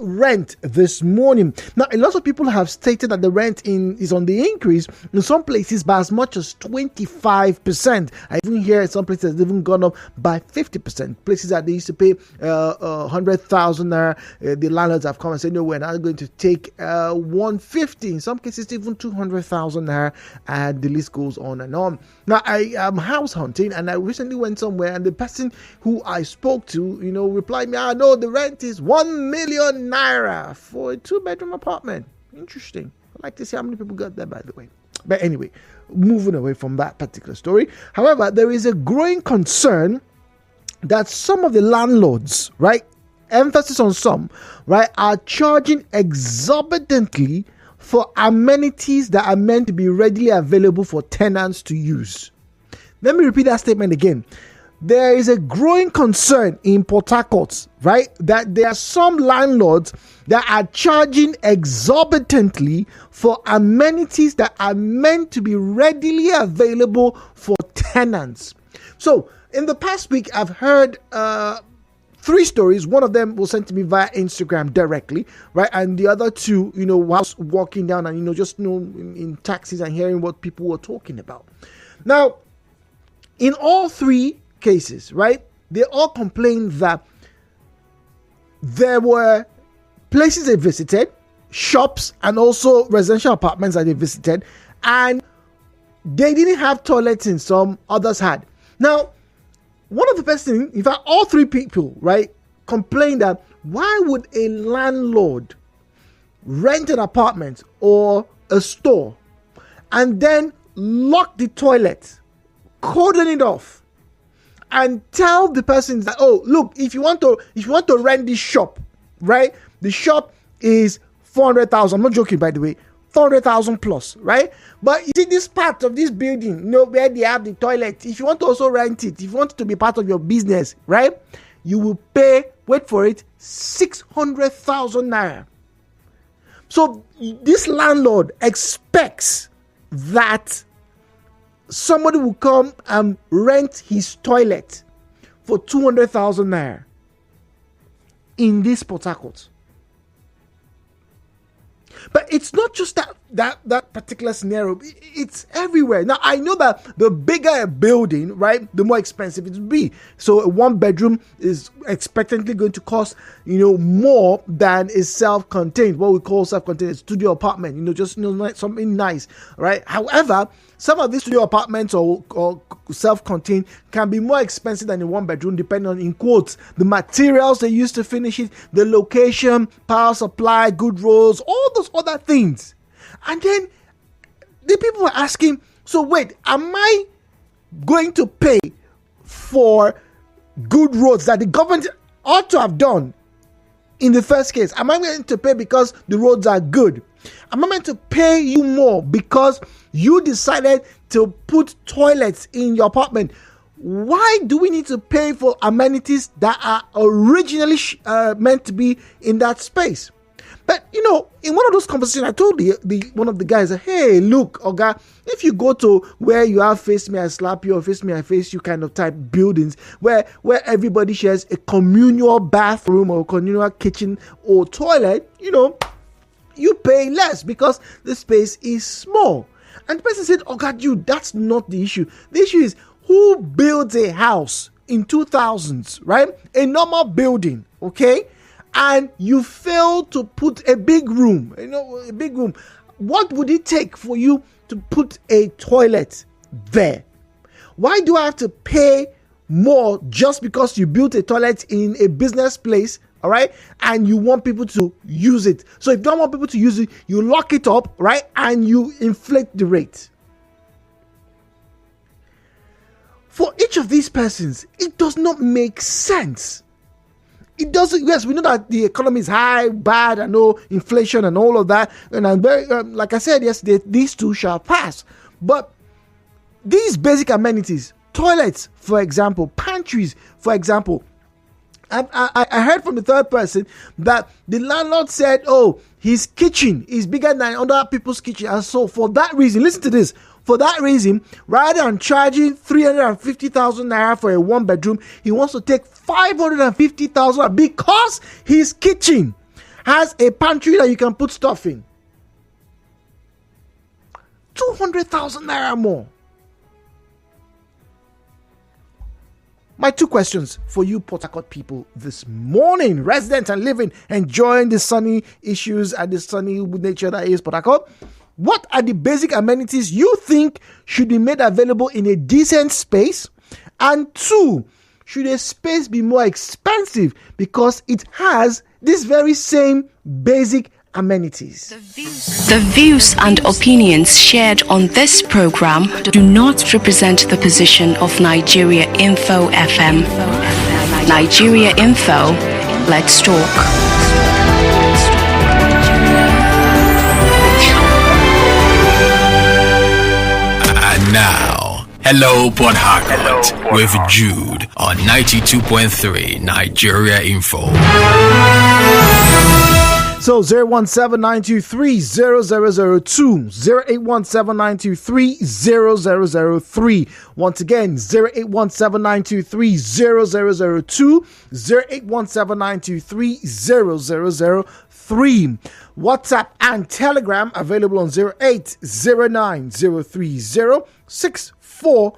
rent this morning. Now, a lot of people have stated that the rent is on the increase in some places by as much as 25%. I even hear some places it's even gone up by 50%. Places that they used to pay 100,000 naira, the landlords have come and said, no, we're not going to take 150. In some cases, even 200,000 naira, and the list goes on and on. Now, I am house hunting, and I recently went somewhere, and the person who I spoke to, replied me, no, the rent is 1 million naira for a 2-bedroom apartment. Interesting. I'd like to see how many people got that, by the way. But anyway, moving away from that particular story. However, there is a growing concern that some of the landlords, right, emphasis on some, right, are charging exorbitantly for amenities that are meant to be readily available for tenants to use. Let me repeat that statement again. There is a growing concern in Port Harcourt, right, that there are some landlords that are charging exorbitantly for amenities that are meant to be readily available for tenants. So, in the past week, I've heard 3 stories. One of them was sent to me via Instagram directly, right? And the other 2, whilst walking down and, in taxis and hearing what people were talking about. Now, in all 3 cases, right, they all complained that there were places they visited, shops, and also residential apartments that they visited, and they didn't have toilets in some, others had. Now, one of the best things, in fact, all 3 people, right, complained that why would a landlord rent an apartment or a store and then lock the toilet, cordon it off, and tell the person that, oh, look, if you want to rent this shop, right, the shop is 400,000. I'm not joking, by the way, 400,000 plus, right? But you see this part of this building, where they have the toilet, if you want to also rent it, if you want it to be part of your business, right, you will pay, wait for it, 600,000 naira. So this landlord expects that somebody will come and rent his toilet for 200,000 naira in this Port Harcourt. But it's not just that particular scenario. It's everywhere. Now, I know that the bigger a building, right, the more expensive it will be. So a 1-bedroom is expectantly going to cost, more than a self-contained, what we call self-contained studio apartment, just something nice, right? However, some of these studio apartments or self-contained can be more expensive than a 1-bedroom, depending on, in quotes, the materials they use to finish it, the location, power supply, good roads, all those other things. And then the people were asking, so wait, am I going to pay for good roads that the government ought to have done in the first case? Am I going to pay because the roads are good? Am I meant to pay you more because you decided to put toilets in your apartment? Why do we need to pay for amenities that are originally meant to be in that space? But, in one of those conversations, I told one of the guys, hey, look, Oga, if you go to where you have face me, I slap you, or face me, I face you kind of type buildings, where everybody shares a communal bathroom or communal kitchen or toilet, you pay less because the space is small. And the person said, Oga, that's not the issue. The issue is who builds a house in 2000s, right? A normal building, okay? And you fail to put a big room, a big room. What would it take for you to put a toilet there? Why do I have to pay more just because you built a toilet in a business place, all right? And you want people to use it. So if you don't want people to use it, you lock it up, right? And you inflate the rate. For each of these persons, it does not make sense. It doesn't. Yes, we know that the economy is high, bad, and no inflation and all of that. And I'm very, like I said yesterday, these two shall pass. But these basic amenities, toilets, for example, pantries, for example, I heard from the third person that the landlord said, oh, his kitchen is bigger than other people's kitchen. And so for that reason, listen to this. For that reason, rather than charging 350,000 naira for a 1-bedroom, he wants to take 550,000 because his kitchen has a pantry that you can put stuff in. 200,000 naira more. My two questions for you Port Harcourt people this morning, residents and living, enjoying the sunny issues and the sunny nature that is Port Harcourt. What are the basic amenities you think should be made available in a decent space? And two, should a space be more expensive because it has this very same basic amenities? The views and opinions shared on this program do not represent the position of Nigeria Info FM. Nigeria Info, let's talk. Now, hello Port Harcourt with Jude on 92.3 Nigeria Info. So 017-923-0002, 0817923-0003. Once again, 0817923-0002, 0817923-0003. WhatsApp and Telegram available on 0809-030-6416,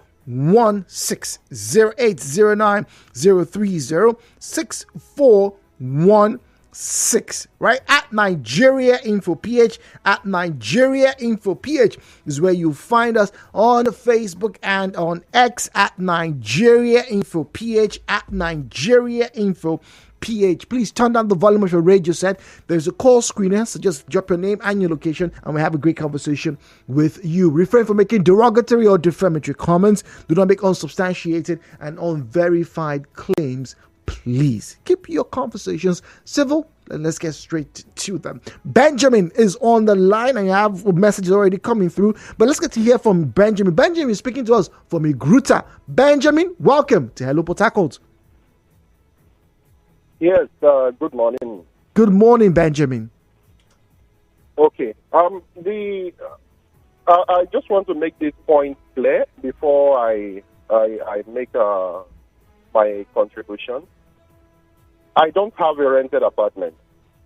0809-030-6416, right? At Nigeria Info PH, at Nigeria Info PH is where you find us on Facebook and on X at Nigeria Info PH, at Nigeria Info PH. Please turn down the volume of your radio set. There's a call screener, so just drop your name and your location and we'll have a great conversation with you. Refrain from making derogatory or defamatory comments. Do not make unsubstantiated and unverified claims. Please keep your conversations civil and let's get straight to them. Benjamin is on the line and I have messages already coming through, but let's get to hear from Benjamin. Benjamin is speaking to us from Igruta. Benjamin, welcome to Hello Port Harcourt. Yes, good morning. Good morning, Benjamin. Okay. I just want to make this point clear before I make my contribution. I don't have a rented apartment.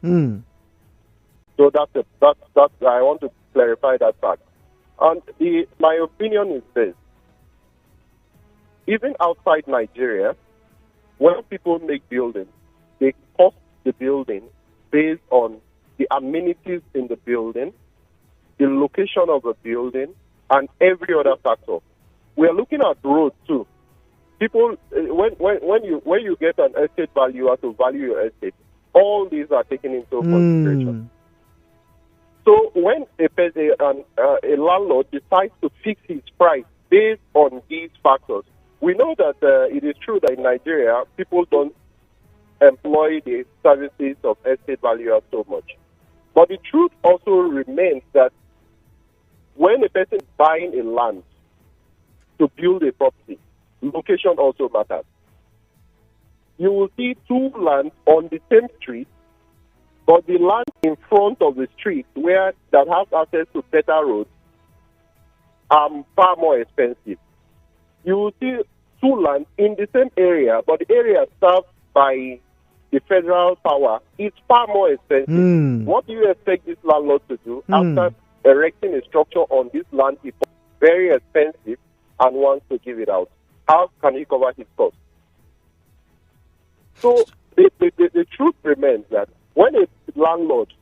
So that's I want to clarify that fact. And my opinion is this: even outside Nigeria, when people make buildings, they cost the building based on the amenities in the building, the location of the building, and every other factor. We are looking at roads too. People, when you get an estate value, to value your estate, all these are taken into consideration. So when a landlord decides to fix his price based on these factors, we know that it is true that in Nigeria, people don't employ the services of estate valuers so much. But the truth also remains that when a person is buying a land to build a property, location also matters. You will see two lands on the same street, but the land in front of the street that has access to better roads are far more expensive. You will see two lands in the same area, but the area served by the federal power is far more expensive. What do you expect this landlord to do after erecting a structure on this land? It's very expensive and wants to give it out. How can he cover his costs? So the truth remains that when if a landlord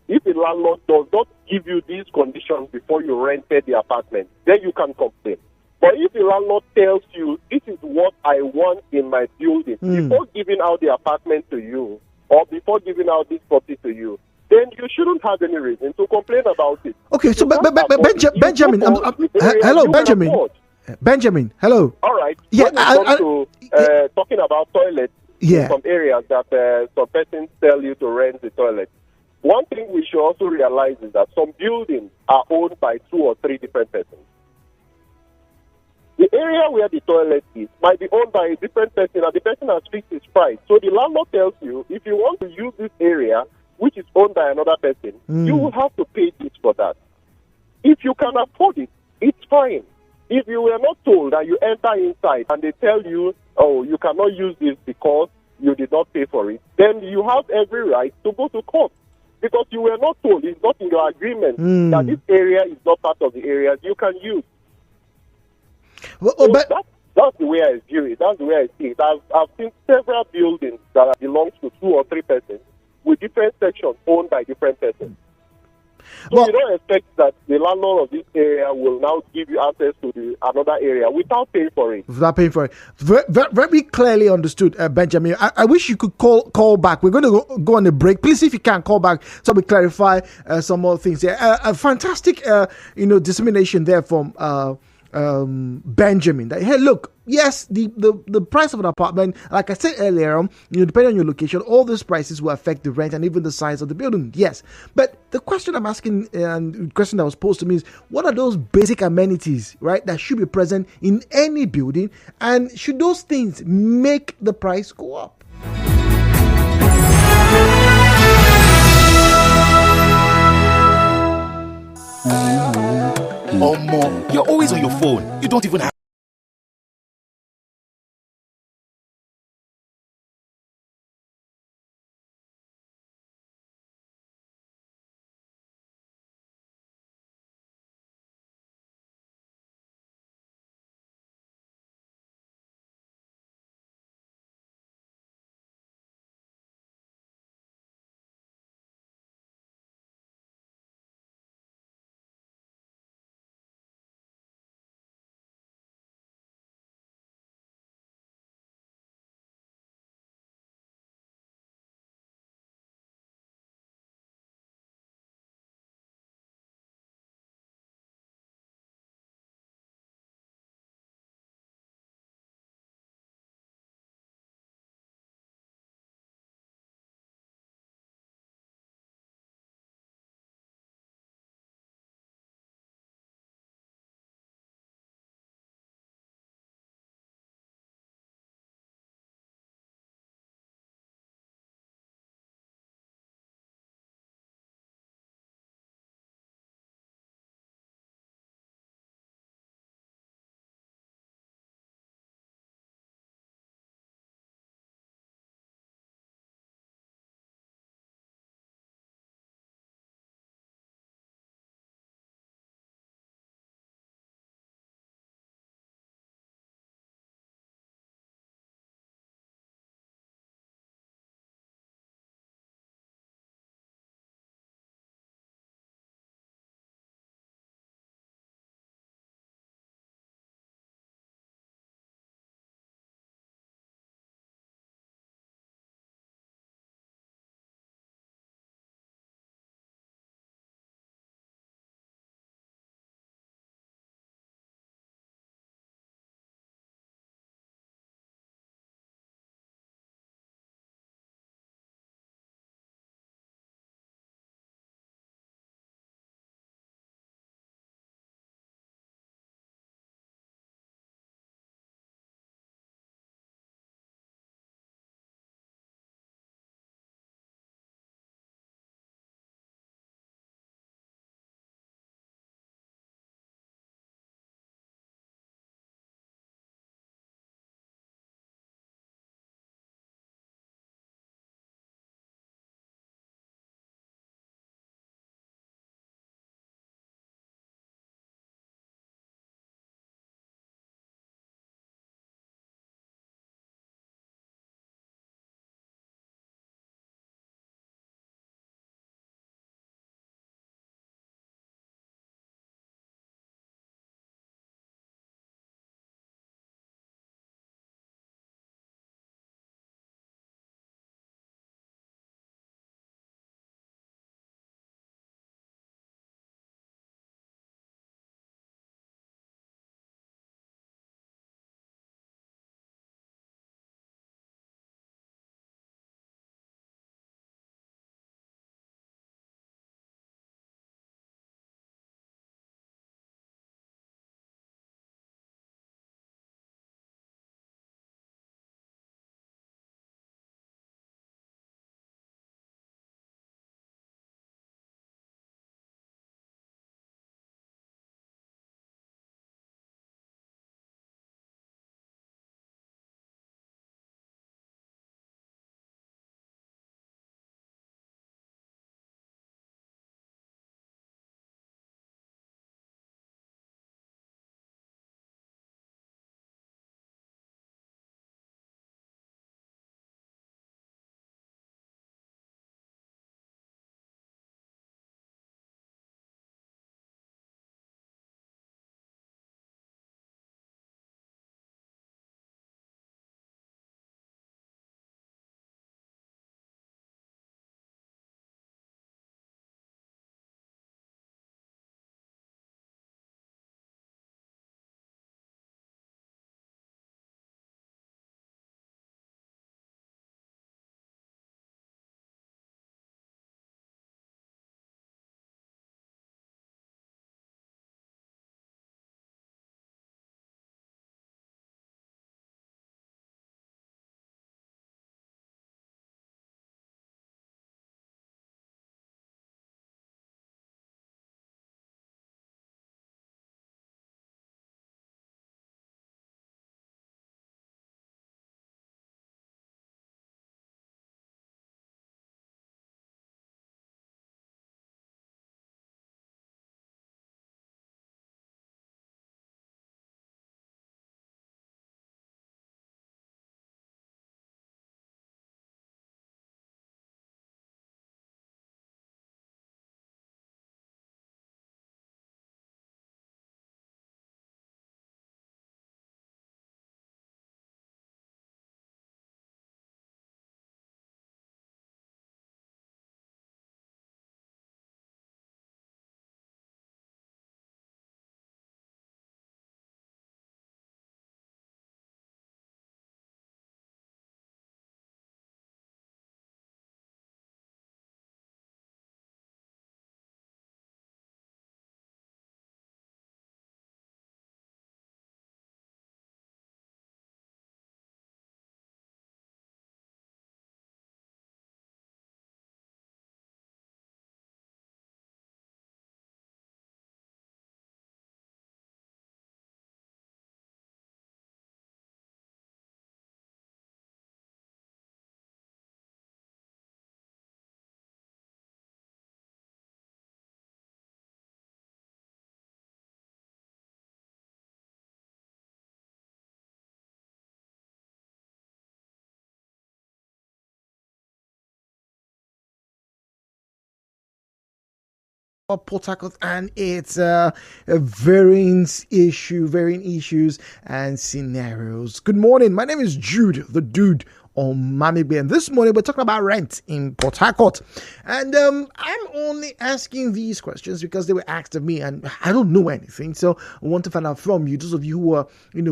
does not give you these conditions before you rented the apartment, then you can complain. But if the landlord tells you, this is what I want in my building, before giving out the apartment to you, or before giving out this property to you, then you shouldn't have any reason to complain about it. Okay, so Benjamin, hello, Benjamin. Benjamin, hello. All right. Yeah, talking about toilets in some areas that some persons tell you to rent the toilet. One thing we should also realize is that some buildings are owned by 2 or 3 different persons. The area where the toilet is might be owned by a different person, and the person has fixed his price. So the landlord tells you, if you want to use this area, which is owned by another person, you will have to pay this for that. If you can afford it, it's fine. If you were not told that you enter inside and they tell you, oh, you cannot use this because you did not pay for it, then you have every right to go to court. because you were not told, it's not in your agreement that this area is not part of the areas you can use. So that's the way I view it. That's the way I see it. I've seen several buildings that belong to 2 or 3 persons with different sections owned by different persons. So you don't expect that the landlord of this area will now give you access to another area without paying for it. Without paying for it. Very clearly understood, Benjamin. I wish you could call back. We're going to go on a break. Please, if you can, call back so we clarify some more things here. A fantastic, dissemination there from Benjamin. That, hey, look, yes, the price of an apartment, like I said earlier, depending on your location, all these prices will affect the rent and even the size of the building. Yes, but the question I'm asking, and the question that was posed to me, is what are those basic amenities, right, that should be present in any building, and should those things make the price go up? You're always on your phone. You don't even have Port Harcourt and its varying issues and scenarios. Good morning. My name is Jude, the dude on Mamigbe, and this morning we're talking about rent in Port Harcourt. And I'm only asking these questions because they were asked of me, and I don't know anything, so I want to find out from you, those of you who are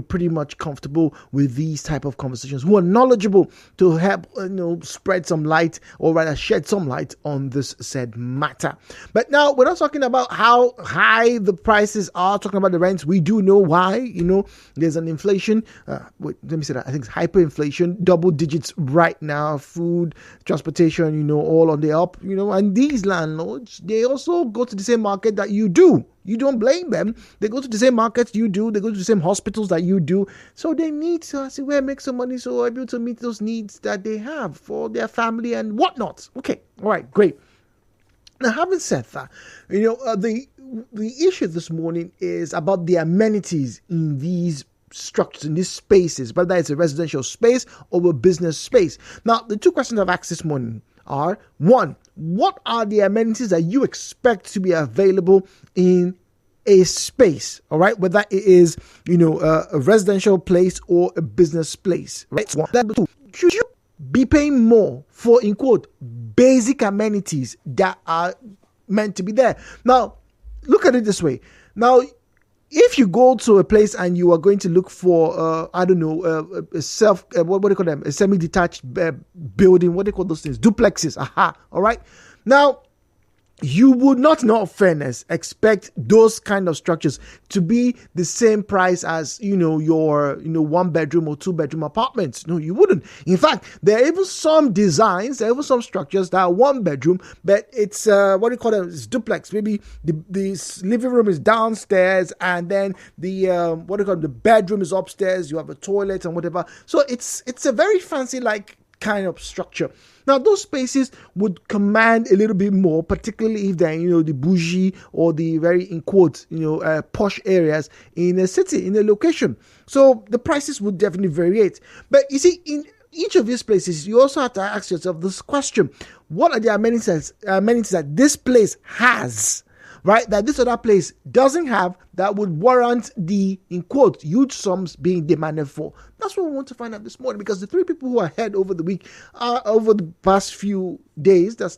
pretty much comfortable with these type of conversations, who are knowledgeable, to help spread some light, or rather shed some light on this said matter. But now we're not talking about how high the prices are, talking about the rents. We do know why. There's an inflation. Let me say that. I think it's hyperinflation, double digits right now. Food, transportation, all on the up. And these landlords, they also go to the same market that you do. You don't blame them. They go to the same markets you do. They go to the same hospitals that you do. So they need to make some money, so able to meet those needs that they have for their family and whatnot. Okay, all right, great. Now, having said that, the issue this morning is about the amenities in these structures, in these spaces, whether it's a residential space or a business space. Now, the two questions I've asked this morning are: one, what are the amenities that you expect to be available in a space? All right, whether it is a residential place or a business place, right? Number two, should you be paying more for, in quote, basic amenities that are meant to be there? Now, look at it this way. Now, if you go to a place and you are going to look for, a what do you call them? A semi-detached building. What do you call those things? Duplexes. Aha. All right. Now, you would not, in all fairness, expect those kind of structures to be the same price as, your, 1 bedroom or 2 bedroom apartments. No, you wouldn't. In fact, there are even some designs, there are even some structures that are 1 bedroom, but it's, it's duplex. Maybe the living room is downstairs, and then the bedroom is upstairs. You have a toilet and whatever. So it's a very fancy, kind of structure. Now, those spaces would command a little bit more, particularly if they're, the bougie or the very, in quotes, posh areas in a city, in a location. So the prices would definitely variate. But you see, in each of these places, you also have to ask yourself this question: what are the amenities that this place has, right, that this other place doesn't have, that would warrant the, in quote, huge sums being demanded for? That's what we want to find out this morning, because the three people who are ahead over the week, over the past few days, was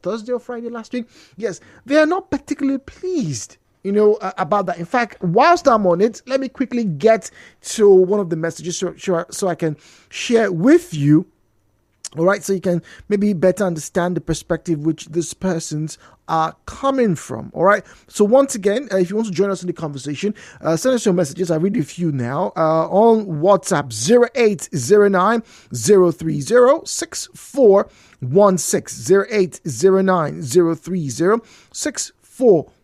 Thursday or Friday last week, yes, they are not particularly pleased, about that. In fact, whilst I'm on it, let me quickly get to one of the messages so I can share with you. All right, so you can maybe better understand the perspective which these persons are coming from. All right, so once again, if you want to join us in the conversation, send us your messages. I'll read a few now on WhatsApp: 0809 030 6416, 0809 030 6416.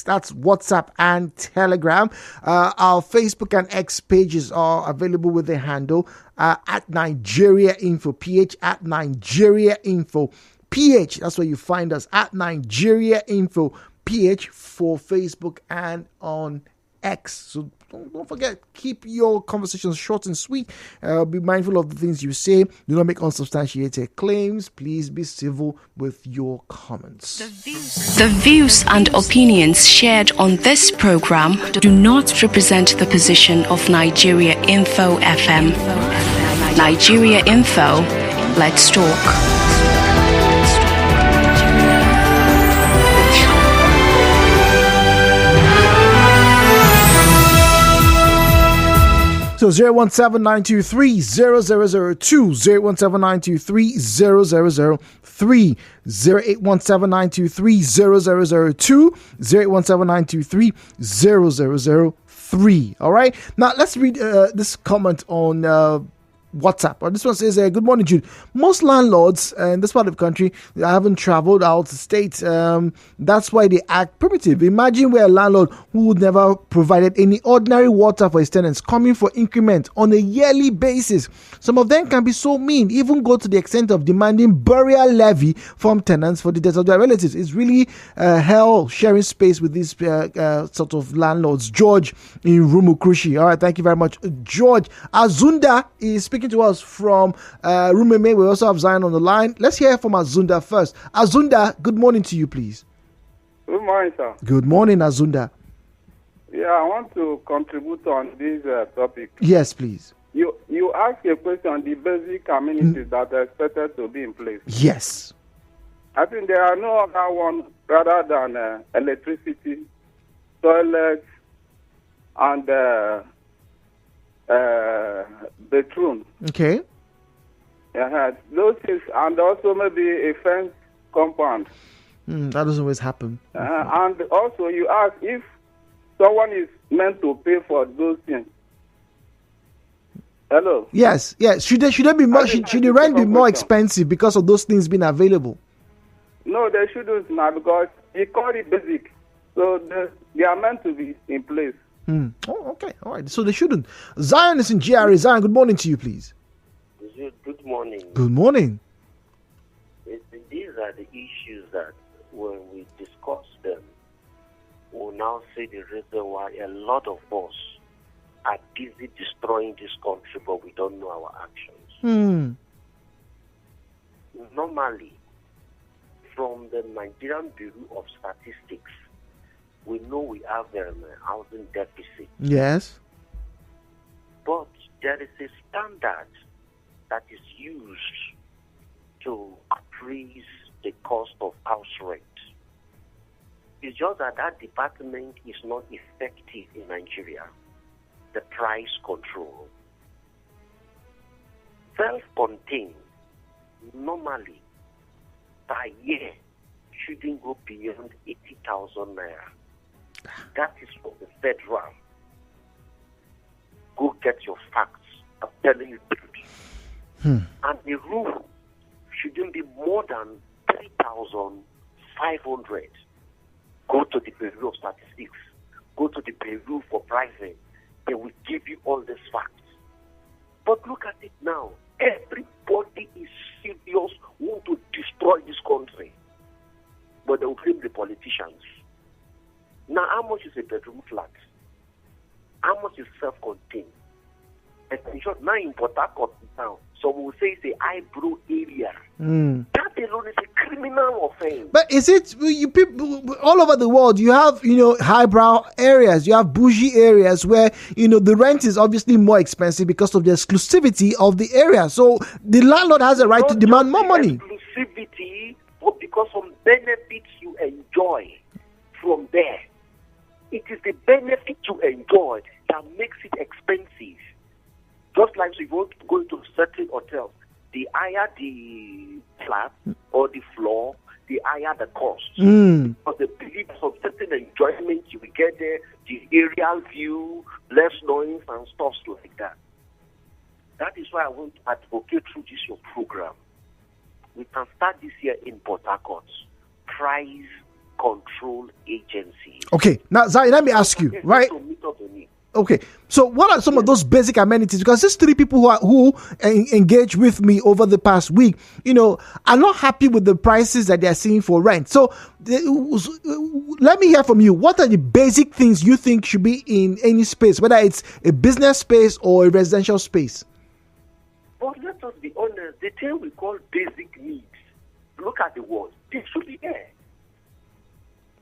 That's WhatsApp and Telegram. Our Facebook and X pages are available with the handle at Nigeria Info PH, at Nigeria Info PH. That's where you find us, at Nigeria Info PH for Facebook and on X. So don't forget, keep your conversations short and sweet. Be mindful of the things you say. Do not make unsubstantiated claims. Please be civil with your comments. The views and opinions shared on this program do not represent the position of Nigeria Info FM. Nigeria Info, let's talk. So 017-923-0002, 017-923-0003, 0817923-0002, 0817923-0003. All right. Now let's read this comment on WhatsApp. This one says, good morning, Jude. Most landlords in this part of the country haven't traveled out to state. That's why they act primitive. Imagine where a landlord who would never provided any ordinary water for his tenants coming for increment on a yearly basis. Some of them can be so mean, even go to the extent of demanding burial levy from tenants for the death of their relatives. It's really hell sharing space with these sort of landlords. George in Rumukrushi. All right, thank you very much, George. Azunda is speaking to us from Rumeme. We also have Zion on the line. Let's hear from Azunda first. Azunda, good morning to you, please. Good morning, sir. Good morning, Azunda. Yeah, I want to contribute on this topic. Yes, please. You asked a question on the basic amenities that are expected to be in place. Yes. I think there are no other one rather than electricity, toilets, and bathroom. Okay. Those things, and also maybe a fence compound. That doesn't always happen. And also, you ask if someone is meant to pay for those things. Hello. Yes. Should there be more? Should the rent be more expensive because of those things being available? No, they shouldn't now because you call it basic, so they are meant to be in place. Oh, okay. All right. So they shouldn't. Zion is in GRA. Zion, good morning to you, please. Good morning. Good morning. These are the issues that when we discuss them, we'll now see the reason why a lot of us are busy destroying this country, but we don't know our actions. Normally, from the Nigerian Bureau of Statistics, we know we have a housing deficit. Yes. But there is a standard that is used to appraise the cost of house rent. It's just that department is not effective in Nigeria. The price control. Self-contained, normally, per year, shouldn't go beyond 80,000 naira. That is for the federal. Go get your facts. I'm telling you. And the rule shouldn't be more than 3,500. Go to the Bureau of Statistics. Go to the Bureau for pricing. They will give you all these facts. But look at it now. Everybody is serious, want to destroy this country. But they will blame the politicians. Now, how much is a bedroom flat? How much is self-contained? And in short, now in Port Harcourt now, some will say it's a eyebrow area. That alone is a criminal offense. But is it, you people all over the world, you have, highbrow areas, you have bougie areas where, the rent is obviously more expensive because of the exclusivity of the area. So the landlord has a right to demand more money. Exclusivity, but because of benefits you enjoy from there. It is the benefit you enjoy that makes it expensive. Just like if you want to go into certain hotels, the higher the flat or the floor, the higher the cost. But the belief of certain enjoyment you will get there, the aerial view, less noise and stuff like that. That is why I want to advocate through this your program. We can start this year in Port Harcourt. Price control agency. Okay, now Zai, let me ask you, right? Okay, so what are some of those basic amenities? Because these three people who engaged with me over the past week, are not happy with the prices that they are seeing for rent. So let me hear from you. What are the basic things you think should be in any space, whether it's a business space or a residential space? But let us be honest, the thing we call basic needs, look at the word, they should be there.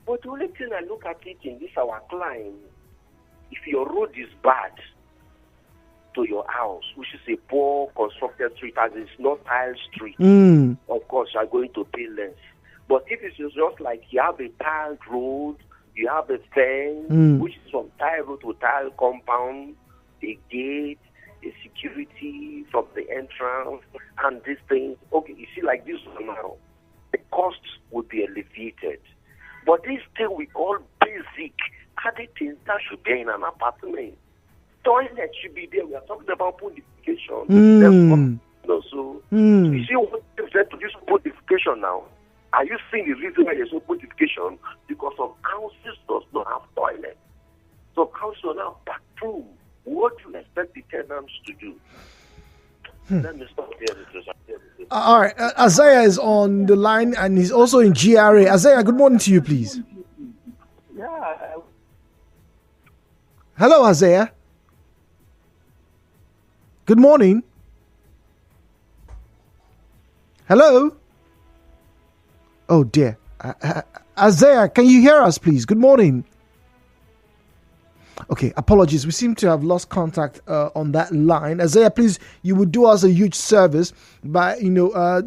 But the only thing I look at it in this our climb, if your road is bad to your house, which is a poor constructed street, as it's not tile street, of course you are going to pay less. But if it's just like you have a tiled road, you have a fence, which is from tile road to tile compound, a gate, a security from the entrance, and these things, okay, you see like this now, the costs would be alleviated. But this thing we call basic are the things that should be in an apartment. Toilet should be there. We are talking about purification. So you see what is led to this purification now? Are you seeing the reason why there's no purification? Because some houses does not have toilet. Some houses don't have bathroom. What do you expect the tenants to do? Let me stop here. All right, Isaiah is on the line and he's also in GRA. Isaiah, good morning to you, please. Yeah. Hello, Isaiah. Good morning. Hello. Oh dear. Isaiah, can you hear us, please? Good morning. Okay, apologies. We seem to have lost contact on that line. Isaiah, please, you would do us a huge service by,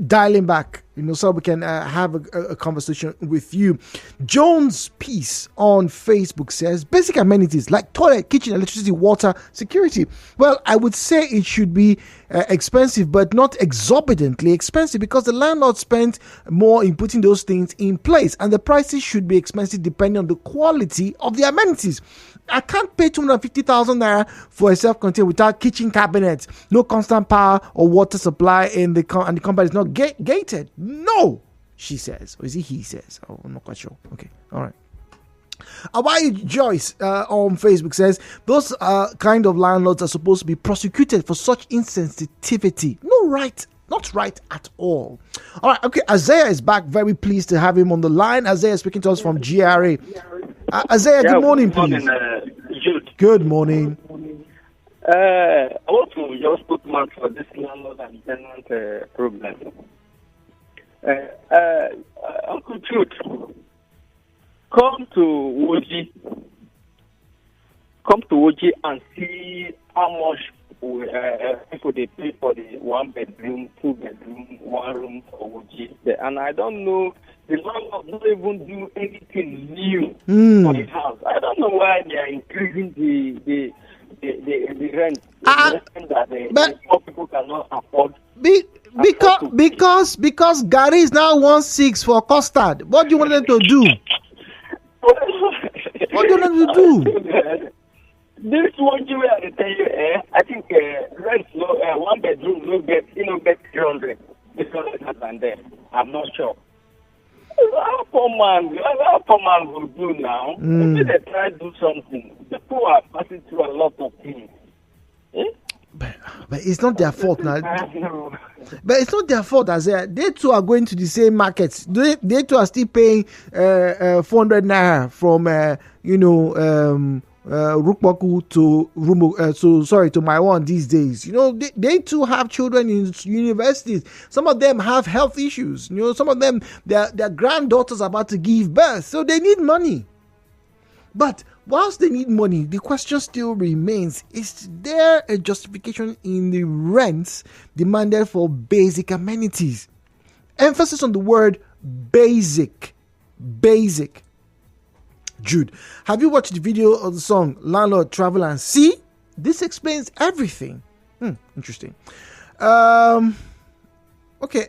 dialing back, so we can have a conversation with you. Jones Peace on Facebook says, basic amenities like toilet, kitchen, electricity, water, security. Well, I would say it should be expensive, but not exorbitantly expensive, because the landlord spent more in putting those things in place, and the prices should be expensive depending on the quality of the amenities. I can't pay 250,000 naira for a self-contained without kitchen cabinets, no constant power or water supply, and the company is not gated. No, she says. Or is it he says? Oh, I'm not quite sure. Okay, all right. Awayi Joyce on Facebook says, those kind of landlords are supposed to be prosecuted for such insensitivity. Not right at all. All right, okay. Isaiah is back. Very pleased to have him on the line. Isaiah is speaking to us from GRA. Isaiah, good morning, please. Jude. Good morning. I want to just put mark for this landlord and tenant problem. Uncle Jude, come to Woji and see how much people they pay for the 1 bedroom, 2 bedroom, 1 room for Woji. And I don't know, the landlord don't even do anything new for the house. I don't know why they are increasing the rent. But poor people cannot afford. Because Gary is now 1.6 for custard. What do you want them to do? What do you want them to do? This one you I tell you, I think rent 1 bedroom no get 300 because than there. I'm not sure. How poor man will do now? Maybe they try to do something. People are passing through a lot of things. But it's not their fault now. But it's not their fault, as they too are going to the same markets. They too are still paying 400 naira from Rukmaku to my one these days. They too have children in universities. Some of them have health issues. Some of them their granddaughters are about to give birth, so they need money. But whilst they need money, the question still remains: is there a justification in the rents demanded for basic amenities? Emphasis on the word basic. Basic. Jude, have you watched the video of the song Landlord Travel and See? This explains everything. Interesting. Okay,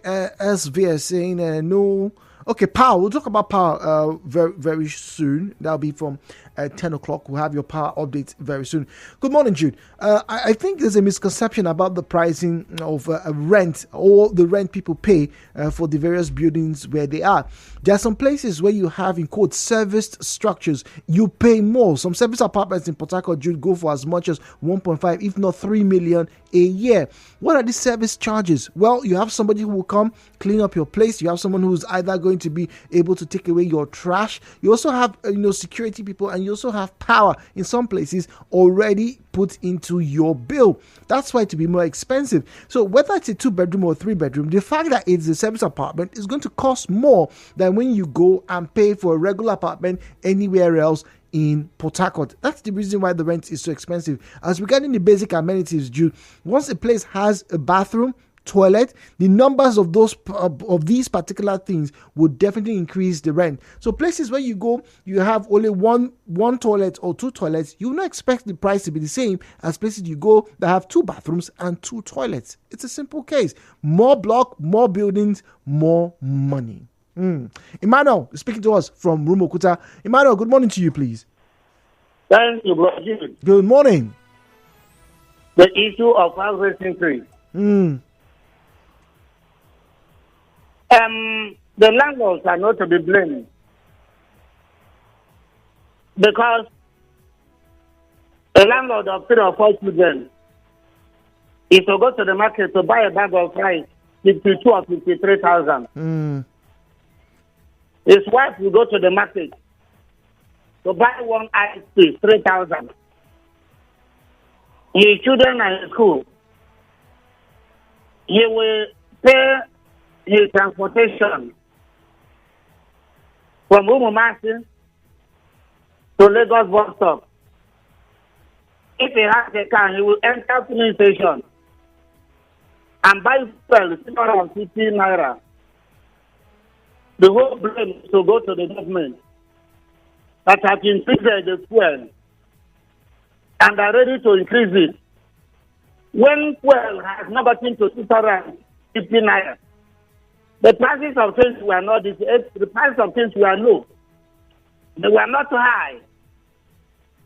SVS saying no. Okay, power. We'll talk about power very, very soon. That'll be from 10 o'clock. We'll have your power update very soon. Good morning, Jude. I think there's a misconception about the pricing of rent or the rent people pay for the various buildings where they are. There are some places where you have, in quote, serviced structures. You pay more. Some service apartments in Port Harcourt, Jude, go for as much as 1.5, if not 3 million a year. What are the service charges? Well, you have somebody who will come clean up your place. You have someone who's either going to be able to take away your trash. You also have security people, and you also have power in some places already put into your bill. That's why it to be more expensive. So whether it's a 2-bedroom or 3-bedroom, the fact that it's a service apartment is going to cost more than when you go and pay for a regular apartment anywhere else in Port Harcourt. That's the reason why the rent is so expensive. As regarding the basic amenities, Jude, once a place has a bathroom, toilet, the numbers of these particular things would definitely increase the rent. So places where you go, you have only one toilet or 2 toilets, you will not expect the price to be the same as places you go that have 2 bathrooms and 2 toilets. It's a simple case. More block, more buildings, more money. Emmanuel is speaking to us from Rumokuta. Emmanuel, good morning to you, please. Thank you, brother. Good morning. The issue of house rent increase. The landlords are not to be blamed because a landlord of 3 or 4 children is to go to the market to buy a bag of rice, 52 or 53,000. His wife will go to the market to buy one ice tea, 3,000. His children are in school. He will pay his transportation from Umumasi to Lagos bus stop. If he has a car, he will enter filling station and buy fuel 650 naira. The whole blame is to go to the government that has increased the fuel and are ready to increase it. When fuel has not gotten to 650 naira, the prices of things were not the price of things were low. They were not high.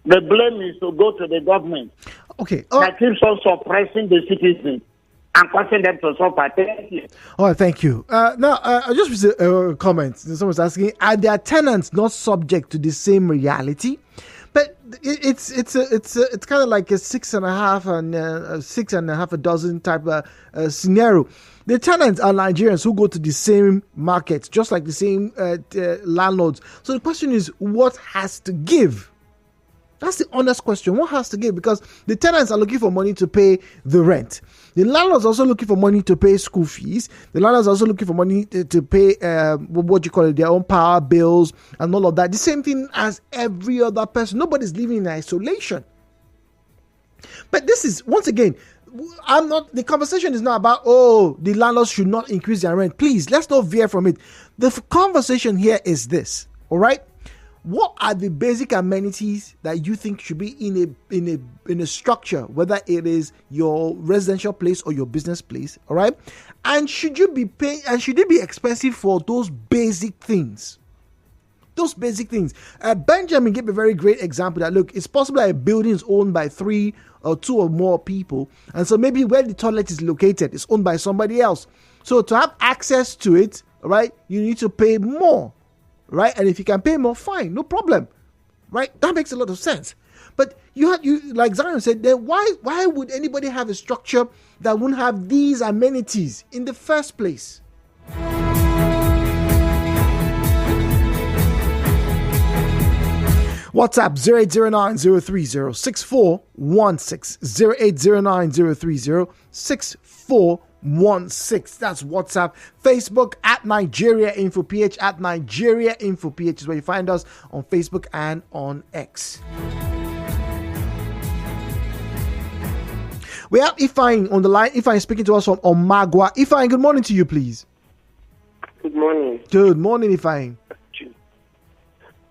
The blame is to go to the government. Okay. That keeps on suppressing the citizens and causing them to suffer. Thank you. All right, thank you. Now, I just received a comment. Someone's asking, are their tenants not subject to the same reality? But it's kind of like a 6.5 and 6.5 a dozen type of scenario. The tenants are Nigerians who go to the same markets, just like the same landlords. So the question is, what has to give? That's the honest question. What has to give? Because the tenants are looking for money to pay the rent. The landlords are also looking for money to pay school fees. The landlords are also looking for money to pay what you call it, their own power bills and all of that. The same thing as every other person. Nobody's living in isolation. But this is, once again, the conversation is not about, the landlords should not increase their rent. Please, let's not veer from it. The conversation here is this, all right? What are the basic amenities that you think should be in a structure, whether it is your residential place or your business place, all right? And should you be paying, and should it be expensive for those basic things? Those basic things. Benjamin gave a very great example that, look, it's possible that a building is owned by 3 or 2 or more people, and so maybe where the toilet is located is owned by somebody else. So to have access to it, right, you need to pay more. Right, and if you can pay more, fine, no problem. Right, that makes a lot of sense. But you like Zion said, then why would anybody have a structure that wouldn't have these amenities in the first place? WhatsApp 0809-030-6416 0809-030-6416. That's WhatsApp. Facebook at Nigeria Info PH, at Nigeria Info PH is where you find us on Facebook and on X. We have Ifeanyi on the line. Ifeanyi speaking to us from Omagwa. Ifeanyi, good morning to you, please. Good morning. Good morning, Ifeanyi.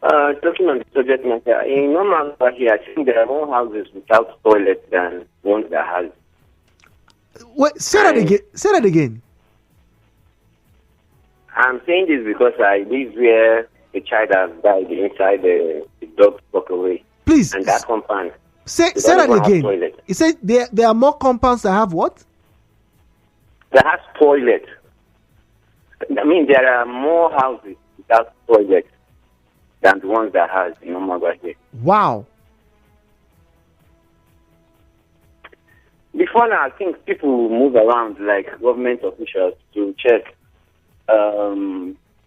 Talking on the subject matter, in Omagwa here, I think there are more houses without toilets than ones that have. Wait, say that again. I'm saying this because I live where a child has died inside the dog walk away. Please. And that compound. Say that again. You said there are more compounds that have what? That has toilet. I mean, there are more houses without toilets than the ones that has in Omagwa here. Wow. Before now, I think people move around like government officials to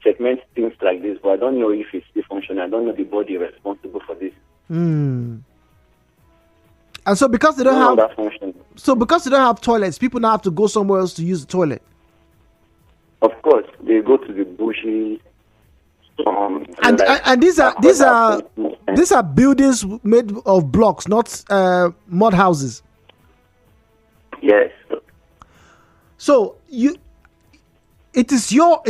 checkmate things like this, but I don't know if it's still functional. I don't know the body responsible for this. And so because they don't have toilets, people now have to go somewhere else to use the toilet. Of course, they go to the bushes. And these are buildings made of blocks, not mud houses. Yes. So it is your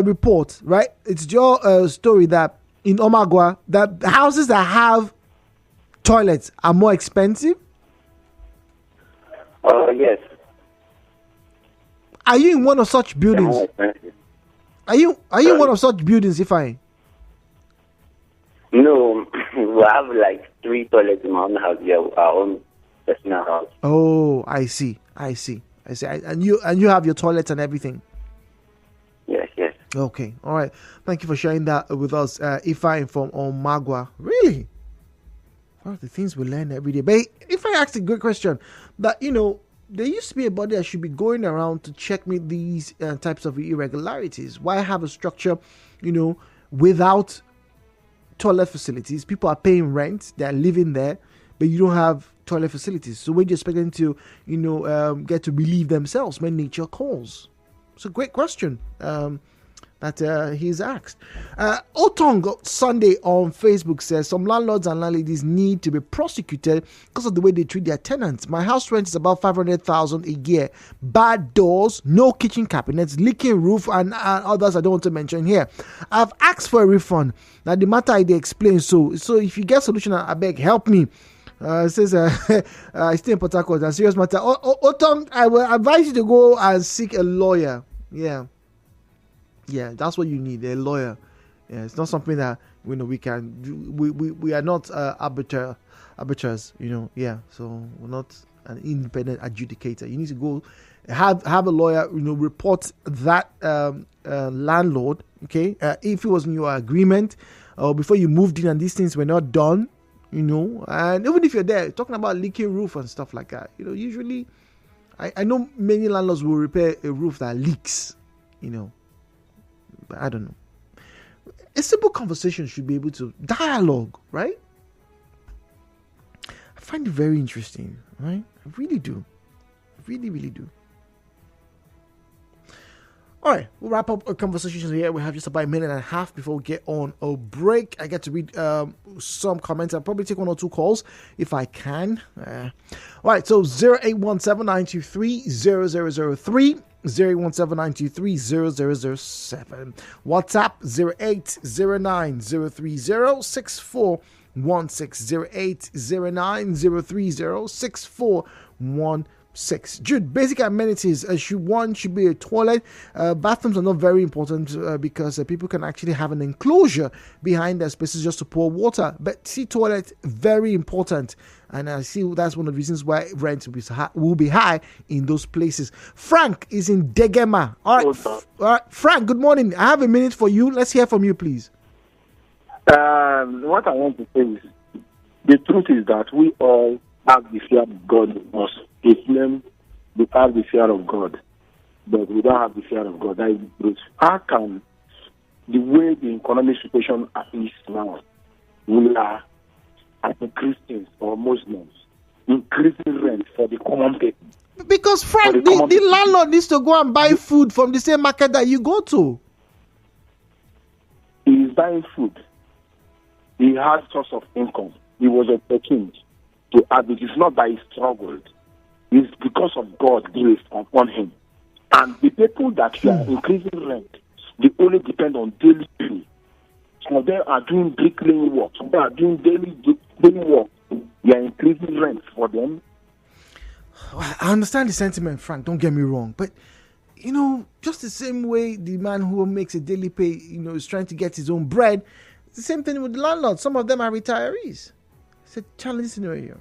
report, right? It's your story that in Omagwa that the houses that have toilets are more expensive. Yes. Are you in one of such buildings? Are you in one of such buildings, Ifeanyi? No, we have like 3 toilets in my own house. Yeah, our own personal house. Oh, I see. And you have your toilets and everything. Yes. Okay, all right. Thank you for sharing that with us, Ifeanyi from Omagwa. Really, one of the things we learn every day. But if I ask a good question, that there used to be a body that should be going around to check me these types of irregularities. Why have a structure, without toilet facilities? People are paying rent, they're living there, but you don't have toilet facilities. So when do you expect them to, get to relieve themselves when nature calls? It's a great question. that he's asked. Otong Sunday on Facebook says some landlords and landladies need to be prosecuted because of the way they treat their tenants. My house rent is about 500,000 a year. Bad doors, no kitchen cabinets, leaking roof, and others I don't want to mention here. I've asked for a refund. Now the matter I explain. So if you get solution, I beg help me. It says I stay in Port Harcourt. A serious matter. Otong, I will advise you to go and seek a lawyer. Yeah, that's what you need, a lawyer. Yeah, it's not something that we can do. We are not arbiters, Yeah, so we're not an independent adjudicator. You need to go have a lawyer, report that landlord. Okay, if it was in your agreement or before you moved in and these things were not done, and even if you're there talking about leaking roof and stuff like that, usually I know many landlords will repair a roof that leaks, But I don't know. A simple conversation should be able to dialogue, right? I find it very interesting, right? I really do. Really, really do. All right, we'll wrap up our conversation here. We have just about a minute and a half before we get on a break. I get to read some comments. I'll probably take one or two calls if I can. All right, so 0817-923-0003. 017-923-0007. WhatsApp 0809-030-6416. 0809-030-6416. Jude, basic amenities should be a toilet. Bathrooms are not very important because people can actually have an enclosure behind their spaces just to pour water. But see, toilet, very important. And I see that's one of the reasons why rent will be high in those places. Frank is in Degema. All right, Frank, good morning. I have a minute for you. Let's hear from you, please. What I want to say is, the truth is that we all have the fear of God in us. They claim we have the fear of God, but we don't have the fear of God. That is the truth. How can the way the economic situation is now, we are, as Christians or Muslims, increasing rent for the common people? Because, Frank, the landlord needs to go and buy food from the same market that you go to. He is buying food. He has source of income. He was opportunity to add it. It's not by his struggle. It's because of God's grace upon him. And the people that we are increasing rent, they only depend on daily pay. Some of them are doing bricklaying work. Some of them are doing daily work. We are increasing rent for them. I understand the sentiment, Frank. Don't get me wrong. But, just the same way the man who makes a daily pay, is trying to get his own bread, it's the same thing with the landlord. Some of them are retirees. It's a challenging scenario.